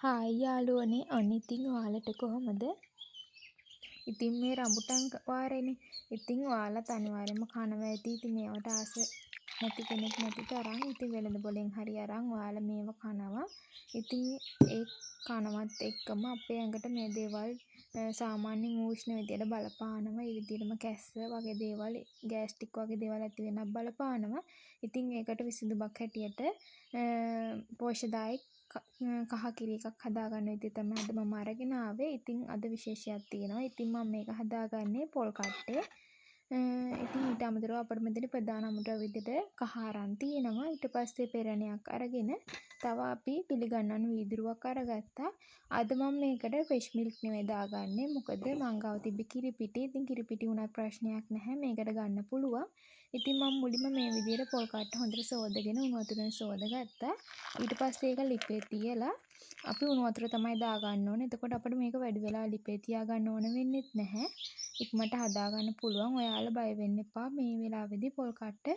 Hi යාළුවනේ ඔන්න ඉතින් ඔයාලට කොහොමද? ඉතින් මේ රඹුටන් වාරේනේ. ඉතින් ඔයාලත් අනිවාර්යෙන්ම කනවා ඇති. ඉතින් මේවට ආස නැති කෙනෙක් නැති තරම්. ඉතින් වෙළඳ පොලෙන් හරි අරන් ඔයාලා මේව කනවා. ඉතින් ඒ කනවත් එක්කම අපේ ඇඟට මේ දේවල් සාමාන්‍යයෙන් උෂ්ණ විදියට බලපානවා. ඒ විදිහටම කැස්ස වගේ දේවල්, ගෑස්ට්‍රික් වගේ දේවල් ඇති වෙන්නත් බලපානවා. ඉතින් ඒකට විසඳුමක් හැටියට පෝෂ්‍යදායක කහ කිරි එකක් හදාගන්න විදිහ තමයි අද මම අරගෙන ආවේ. ඉතින් අද විශේෂයක් තියෙනවා. ඉතින් මම මේක හදාගන්නේ පොල් කට්ටේ. ඉතින් ඊට අමතරව අපිට මෙතන ප්‍රධාන අමුද්‍රව්‍ය විදිහට කහ අරන් තියෙනවා. ඊට පස්සේ පෙරණයක් අරගෙන තව අපි පිළිගන්නවන වීදුරුවක් අරගත්තා. අද මම මේකට ෆ්‍රෙෂ් මිල්ක් නෙවෙයි දාගන්නේ. මොකද මං ගාව තිබ්බ කිරිපිටි. ඉතින් කිරිපිටි උනත් ප්‍රශ්නයක් නැහැ. මේකට ගන්න පුළුවන්. ඉතින් මම මුලින්ම මේ විදිහට පොල් කට්ට හොඳට සෝදගෙන උණු වතුරෙන් සෝදගත්තා. ඊට පස්සේ ඒක ලිපේ තියලා අපි උණු වතුර තමයි දාගන්න ඕනේ. එතකොට අපිට මේක වැඩි වෙලා ලිපේ තියාගන්න ඕන වෙන්නෙත් නැහැ. ඉක්මනට හදාගන්න පුළුවන්. ඔයාලා බය වෙන්න එපා. මේ වෙලාවේදී පොල් කට්ට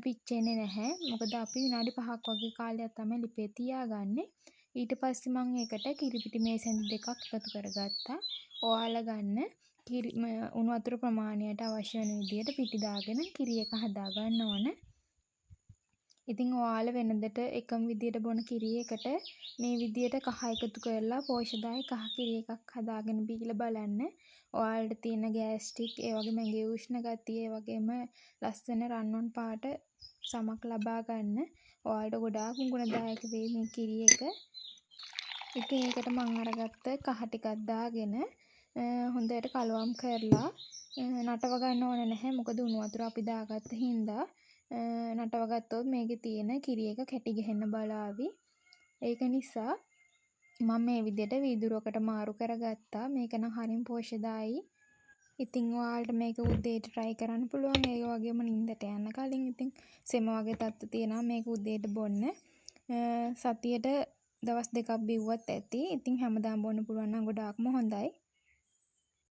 පිච්චෙන්නේ නැහැ. මොකද අපි විනාඩි 5ක් වගේ කාලයක් තමයි ලිපේ තියාගන්නේ. ඊට පස්සේ මම ඒකට කිරිපිටි මේසැඳ දෙකක් එකතු කරගත්තා. ඔයාලා ගන්න උණු වතුර ප්‍රමාණයට අවශ්‍ය වෙන විදිහට පිටි දාගෙන කිරි එක හදාගන්න ඕන. ඉතින් ඔයාලා වෙනදට එකම විදියට බොන කිරි එකට මේ විදියට කහ එකතු කරලා පෝෂ්‍යදායක කහ කිරි එකක් හදාගෙන බීලා බලන්න. ඔයාලට තියෙන ගෑස්ට්‍රික්, ඒ වගේම ඇඟේ උෂ්ණ ගතිය, ඒ වගේම ලස්සන රන්වන් පාට සමක් ලබා ගන්න. ඔයාලට ගොඩාක් ගුණදායක වෙයි මේ කිරි එක. ඉතින් ඒකට මම අරගත්ත කහ ටිකක් දාගෙන හොඳට කලවම් කරලා නටව ගන්න ඕන නැහැ. මොකද උණු වතුර අපි දාගත්ත හින්දා නටව ගත්තොත් මේකේ තියෙන කිරි එක කැටි ගහන්න බලාවි. ඒක නිසා මම මේ විදිහට වීදුරුවකට මාරු කරගත්තා. මේක නම් හරිම පෝෂ්‍යදායී. ඉතින් ඔයාලට මේක උදේට try කරන්න පුළුවන්. ඒ වගේම නිින්දට යන්න කලින් ඉතින් සෙම වගේ තත්ත්ව තියෙනවා මේක උදේට බොන්න. සතියට දවස් 2ක් බිව්වත් ඇති. ඉතින් හැමදාම බොන්න පුළුවන් නම් ගොඩාක්ම හොඳයි.